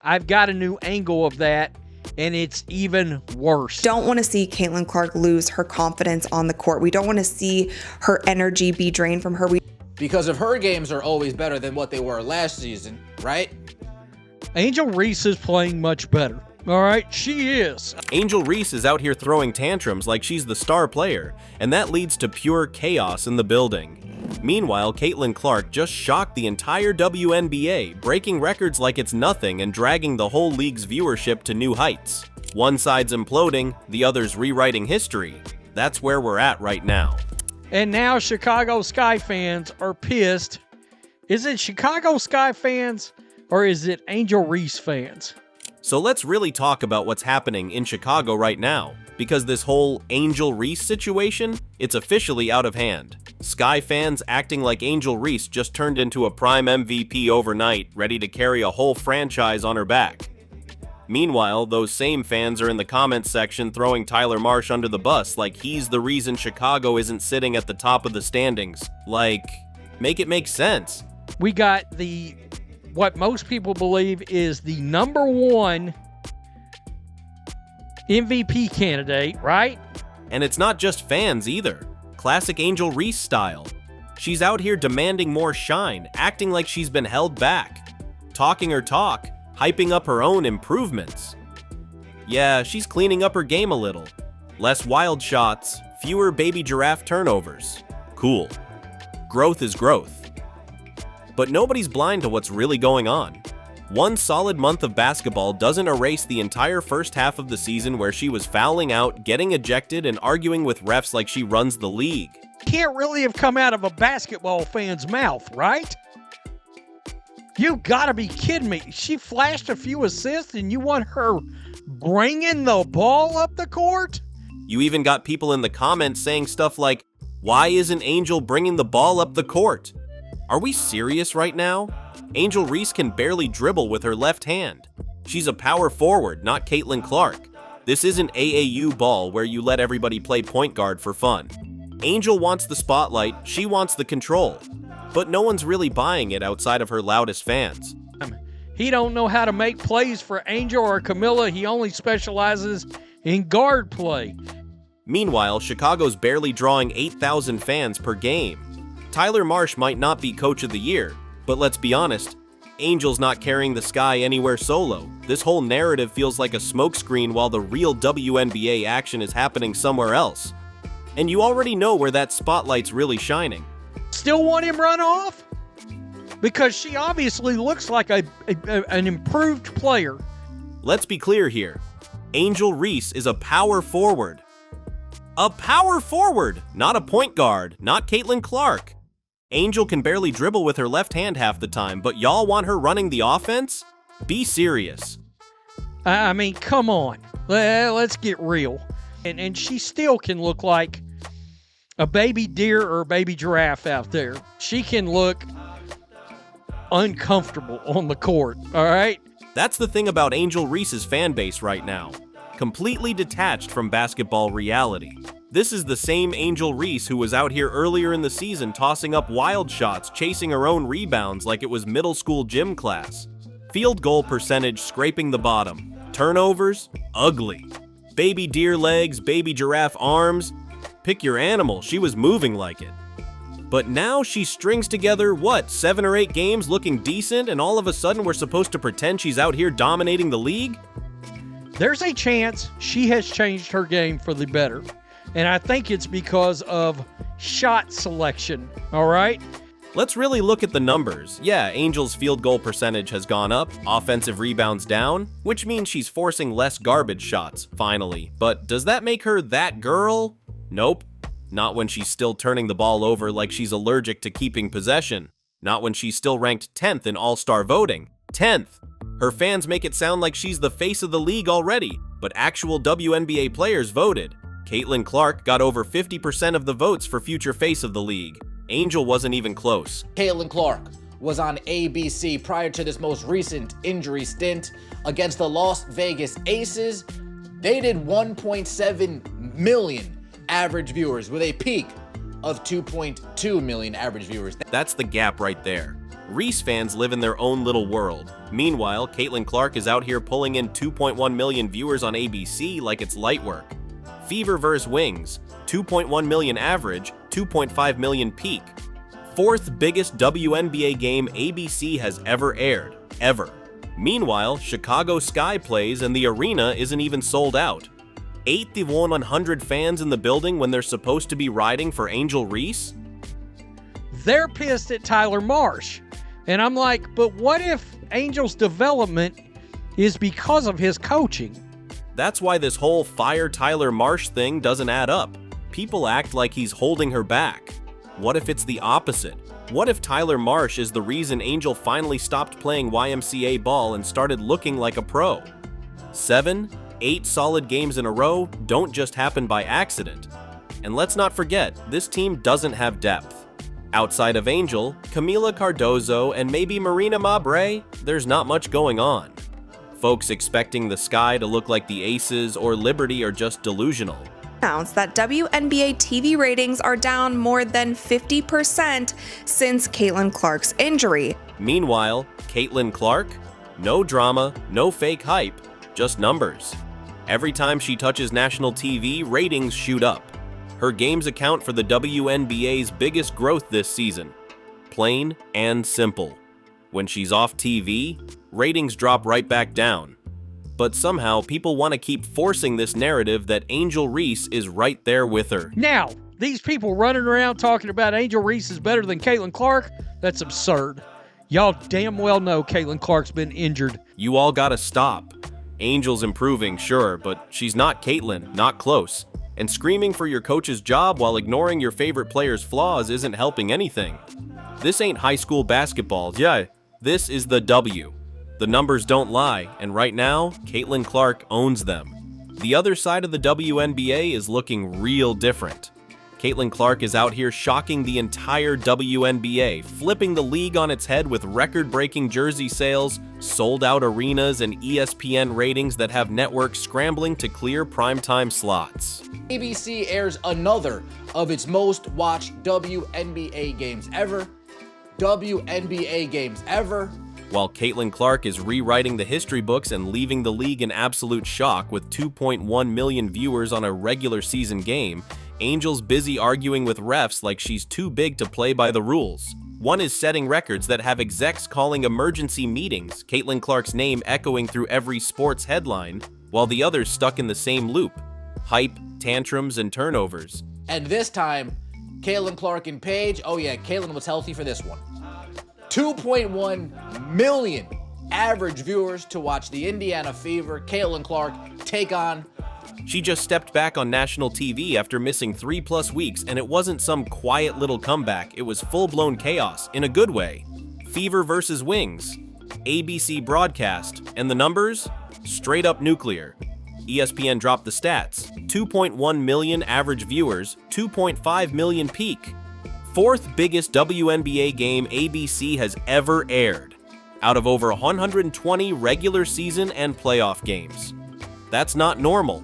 I've got a new angle of that, and it's even worse. Don't want to see Caitlin Clark lose her confidence on the court. We don't want to see her energy be drained from her. Because if her games are always better than what they were last season, right? Angel Reese is playing much better. All right, she is. Angel Reese is out here throwing tantrums like she's the star player, and that leads to pure chaos in the building. Meanwhile, Caitlin Clark just shocked the entire WNBA, breaking records like it's nothing and dragging the whole league's viewership to new heights. One side's imploding, the other's rewriting history. That's where we're at right now. And now Chicago Sky fans are pissed. Is it Chicago Sky fans or is it Angel Reese fans? So let's really talk about what's happening in Chicago right now, because this whole Angel Reese situation, it's officially out of hand. Sky fans acting like Angel Reese just turned into a prime MVP overnight, ready to carry a whole franchise on her back. Meanwhile, those same fans are in the comments section throwing Tyler Marsh under the bus like he's the reason Chicago isn't sitting at the top of the standings. Like, make it make sense. We got what most people believe is the #1 MVP candidate, right? And it's not just fans either. Classic Angel Reese style. She's out here demanding more shine, acting like she's been held back. Talking her talk, hyping up her own improvements. Yeah, she's cleaning up her game a little. Less wild shots, fewer baby giraffe turnovers. Cool. Growth is growth. But nobody's blind to what's really going on. One solid month of basketball doesn't erase the entire first half of the season where she was fouling out, getting ejected, and arguing with refs like she runs the league. Can't really have come out of a basketball fan's mouth, right? You gotta be kidding me. She flashed a few assists and you want her bringing the ball up the court? You even got people in the comments saying stuff like, "Why isn't Angel bringing the ball up the court?" Are we serious right now? Angel Reese can barely dribble with her left hand. She's a power forward, not Caitlin Clark. This isn't AAU ball where you let everybody play point guard for fun. Angel wants the spotlight, she wants the control. But no one's really buying it outside of her loudest fans. He don't know how to make plays for Angel or Camilla. He only specializes in guard play. Meanwhile, Chicago's barely drawing 8,000 fans per game. Tyler Marsh might not be Coach of the Year, but let's be honest, Angel's not carrying the Sky anywhere solo. This whole narrative feels like a smokescreen while the real WNBA action is happening somewhere else. And you already know where that spotlight's really shining. Still want him run off? Because she obviously looks like an improved player. Let's be clear here. Angel Reese is a power forward. A power forward, not a point guard, not Caitlin Clark. Angel can barely dribble with her left hand half the time, but y'all want her running the offense? Be serious. I mean, come on. Let's get real. And she still can look like a baby deer or a baby giraffe out there. She can look uncomfortable on the court, all right? That's the thing about Angel Reese's fan base right now. Completely detached from basketball reality. This is the same Angel Reese who was out here earlier in the season tossing up wild shots, chasing her own rebounds like it was middle school gym class. Field goal percentage scraping the bottom. Turnovers? Ugly. Baby deer legs, baby giraffe arms. Pick your animal, she was moving like it. But now she strings together, 7 or 8 games looking decent, and all of a sudden we're supposed to pretend she's out here dominating the league? There's a chance she has changed her game for the better. And I think it's because of shot selection, all right? Let's really look at the numbers. Yeah, Angel's field goal percentage has gone up, offensive rebounds down, which means she's forcing less garbage shots, finally. But does that make her that girl? Nope. Not when she's still turning the ball over like she's allergic to keeping possession. Not when she's still ranked 10th in All-Star voting. 10th! Her fans make it sound like she's the face of the league already, but actual WNBA players voted. Caitlin Clark got over 50% of the votes for future face of the league. Angel wasn't even close. Caitlin Clark was on ABC prior to this most recent injury stint against the Las Vegas Aces. They did 1.7 million average viewers with a peak of 2.2 million average viewers. That's the gap right there. Reese fans live in their own little world. Meanwhile, Caitlin Clark is out here pulling in 2.1 million viewers on ABC like it's light work. Fever vs. Wings, 2.1 million average, 2.5 million peak. Fourth biggest WNBA game ABC has ever aired, ever. Meanwhile, Chicago Sky plays and the arena isn't even sold out. 100 fans in the building when they're supposed to be riding for Angel Reese? They're pissed at Tyler Marsh. And I'm like, but what if Angel's development is because of his coaching? That's why this whole fire Tyler Marsh thing doesn't add up. People act like he's holding her back. What if it's the opposite? What if Tyler Marsh is the reason Angel finally stopped playing YMCA ball and started looking like a pro? 7, 8 solid games in a row don't just happen by accident. And let's not forget, this team doesn't have depth. Outside of Angel, Camila Cardozo, and maybe Marina Mabre, there's not much going on. Folks expecting the Sky to look like the Aces or Liberty are just delusional. Announced that WNBA TV ratings are down more than 50% since Caitlin Clark's injury. Meanwhile, Caitlin Clark? No drama, no fake hype, just numbers. Every time she touches national TV, ratings shoot up. Her games account for the WNBA's biggest growth this season. Plain and simple. When she's off TV, ratings drop right back down. But somehow, people want to keep forcing this narrative that Angel Reese is right there with her. Now, these people running around talking about Angel Reese is better than Caitlin Clark, that's absurd. Y'all damn well know Caitlin Clark's been injured. You all gotta stop. Angel's improving, sure, but she's not Caitlin, not close. And screaming for your coach's job while ignoring your favorite player's flaws isn't helping anything. This ain't high school basketball, yeah, this is the W. The numbers don't lie, and right now, Caitlin Clark owns them. The other side of the WNBA is looking real different. Caitlin Clark is out here shocking the entire WNBA, flipping the league on its head with record-breaking jersey sales, sold-out arenas, and ESPN ratings that have networks scrambling to clear primetime slots. ABC airs another of its most watched WNBA games ever. WNBA games ever. While Caitlin Clark is rewriting the history books and leaving the league in absolute shock with 2.1 million viewers on a regular season game, Angel's busy arguing with refs like she's too big to play by the rules. One is setting records that have execs calling emergency meetings, Caitlin Clark's name echoing through every sports headline, while the other's stuck in the same loop. Hype, tantrums, and turnovers. And this time, Caitlin Clark and Paige, oh yeah, Caitlin was healthy for this one. 2.1 million average viewers to watch the Indiana Fever, Caitlin Clark, take on. She just stepped back on national TV after missing 3+ weeks, and it wasn't some quiet little comeback, it was full-blown chaos, in a good way. Fever vs. Wings, ABC broadcast, and the numbers? Straight up nuclear. ESPN dropped the stats, 2.1 million average viewers, 2.5 million peak. Fourth biggest WNBA game ABC has ever aired, out of over 120 regular season and playoff games. That's not normal.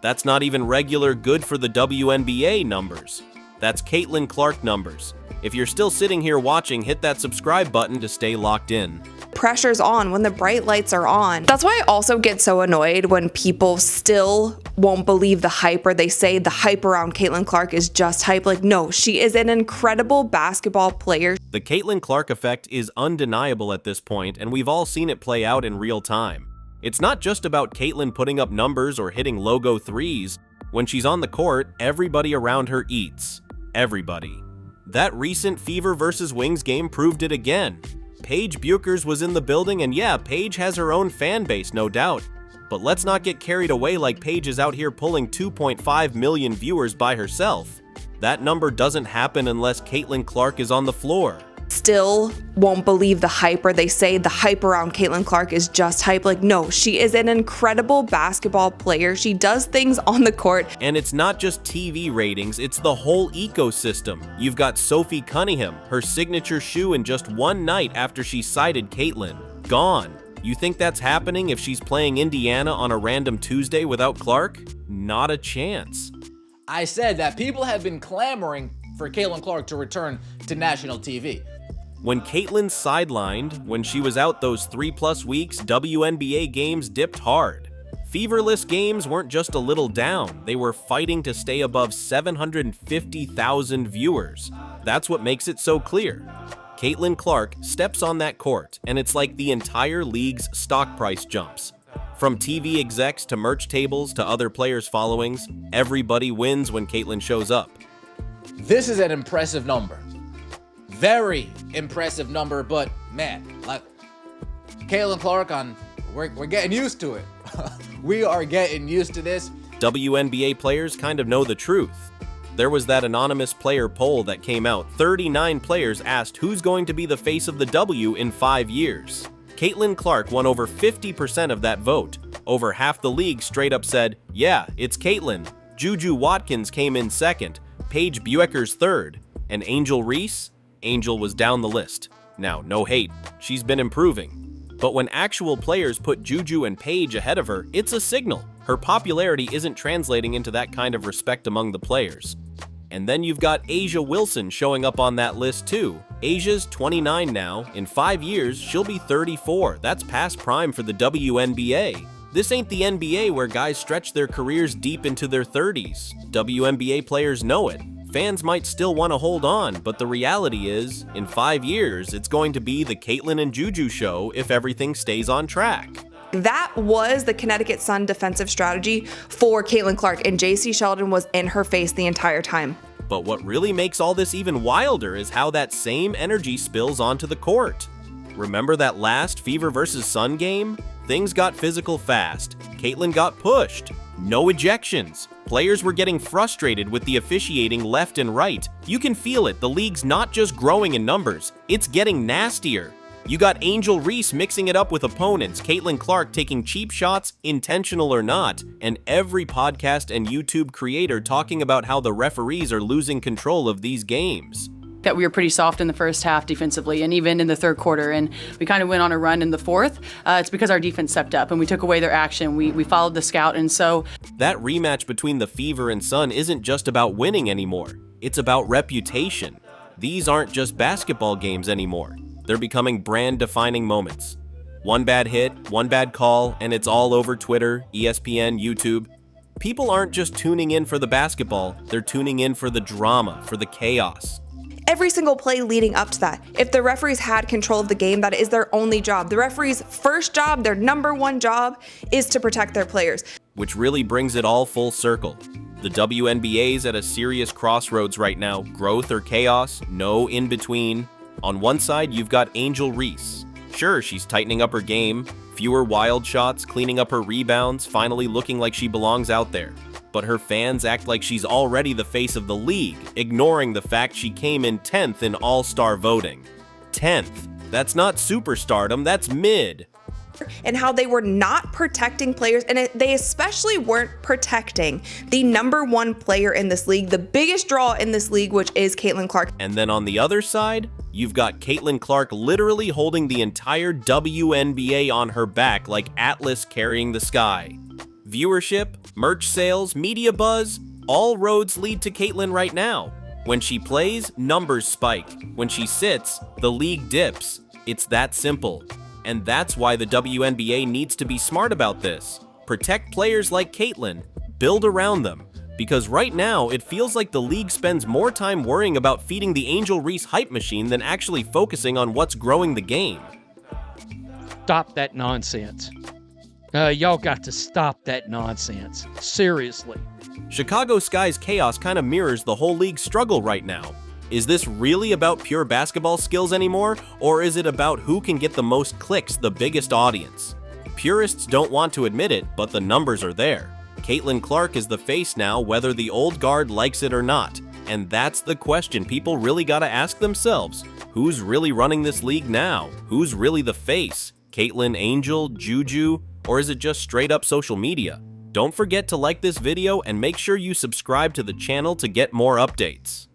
That's not even regular good for the WNBA numbers. That's Caitlin Clark numbers. If you're still sitting here watching, hit that subscribe button to stay locked in. Pressure's on when the bright lights are on. That's why I also get so annoyed when people still won't believe the hype, or they say the hype around Caitlin Clark is just hype. Like, no, she is an incredible basketball player. The Caitlin Clark effect is undeniable at this point, and we've all seen it play out in real time. It's not just about Caitlin putting up numbers or hitting logo threes. When she's on the court, everybody around her eats. Everybody. That recent Fever vs. Wings game proved it again. Paige Buchers was in the building, and yeah, Paige has her own fan base, no doubt. But let's not get carried away like Paige is out here pulling 2.5 million viewers by herself. That number doesn't happen unless Caitlin Clark is on the floor. Still won't believe the hype, or they say the hype around Caitlin Clark is just hype. Like, no, she is an incredible basketball player. She does things on the court. And it's not just TV ratings, it's the whole ecosystem. You've got Sophie Cunningham, her signature shoe in just one night after she cited Caitlin. Gone. You think that's happening if she's playing Indiana on a random Tuesday without Clark? Not a chance. I said that people have been clamoring for Caitlin Clark to return to national TV. When Caitlyn sidelined, when she was out those 3+ weeks, WNBA games dipped hard. Feverless games weren't just a little down, they were fighting to stay above 750,000 viewers. That's what makes it so clear. Caitlyn Clark steps on that court, and it's like the entire league's stock price jumps. From TV execs to merch tables to other players' followings, everybody wins when Caitlyn shows up. This is an impressive number. Very impressive number, but man, like Caitlyn Clark we're getting used to it. We are getting used to this. WNBA players kind of know the truth. There was that anonymous player poll that came out. 39 players asked who's going to be the face of the W in 5 years. Caitlyn Clark won over 50% of that vote. Over half the league straight up said, yeah, it's Caitlyn. Juju Watkins came in second, Paige Bueckers third, and Angel Reese? Angel was down the list. Now, no hate, she's been improving. But when actual players put Juju and Paige ahead of her, it's a signal. Her popularity isn't translating into that kind of respect among the players. And then you've got A'ja Wilson showing up on that list too. A'ja's 29 now. In 5 years, she'll be 34. That's past prime for the WNBA. This ain't the NBA where guys stretch their careers deep into their 30s. WNBA players know it. Fans might still want to hold on, but the reality is, in 5 years, it's going to be the Caitlyn and Juju show if everything stays on track. That was the Connecticut Sun defensive strategy for Caitlyn Clark, and JC Sheldon was in her face the entire time. But what really makes all this even wilder is how that same energy spills onto the court. Remember that last Fever vs. Sun game? Things got physical fast. Caitlyn got pushed. No ejections. Players were getting frustrated with the officiating left and right. You can feel it. The league's not just growing in numbers, it's getting nastier. You got Angel Reese mixing it up with opponents, Caitlyn Clark taking cheap shots, intentional or not, and every podcast and YouTube creator talking about how the referees are losing control of these games. That we were pretty soft in the first half defensively and even in the third quarter, and we kind of went on a run in the fourth. It's because our defense stepped up and we took away their action. We followed the scout, and so that rematch between the Fever and Sun isn't just about winning anymore. It's about reputation. These aren't just basketball games anymore. They're becoming brand-defining moments. One bad hit, one bad call, and it's all over Twitter, ESPN, YouTube. People aren't just tuning in for the basketball, they're tuning in for the drama, for the chaos. Every single play leading up to that, if the referees had control of the game, that is their only job. The referee's first job, their number one job, is to protect their players. Which really brings it all full circle. The WNBA's at a serious crossroads right now. Growth or chaos, no in between. On one side, you've got Angel Reese. Sure, she's tightening up her game, fewer wild shots, cleaning up her rebounds, finally looking like she belongs out there. But her fans act like she's already the face of the league, ignoring the fact she came in 10th in all-star voting. 10th. That's not superstardom, that's mid. And how they were not protecting players, and they especially weren't protecting the number one player in this league, the biggest draw in this league, which is Caitlyn Clark. And then on the other side, you've got Caitlyn Clark literally holding the entire WNBA on her back like Atlas carrying the sky. Viewership, merch sales, media buzz, all roads lead to Caitlyn right now. When she plays, numbers spike. When she sits, the league dips. It's that simple. And that's why the WNBA needs to be smart about this. Protect players like Caitlyn, build around them. Because right now, it feels like the league spends more time worrying about feeding the Angel Reese hype machine than actually focusing on what's growing the game. Stop that nonsense. Y'all got to stop that nonsense. Seriously. Chicago Sky's chaos kind of mirrors the whole league's struggle right now. Is this really about pure basketball skills anymore, or is it about who can get the most clicks, the biggest audience? Purists don't want to admit it, but the numbers are there. Caitlyn Clark is the face now, whether the old guard likes it or not. And that's the question people really gotta ask themselves. Who's really running this league now? Who's really the face? Caitlyn, Angel, Juju, or is it just straight up social media? Don't forget to like this video and make sure you subscribe to the channel to get more updates.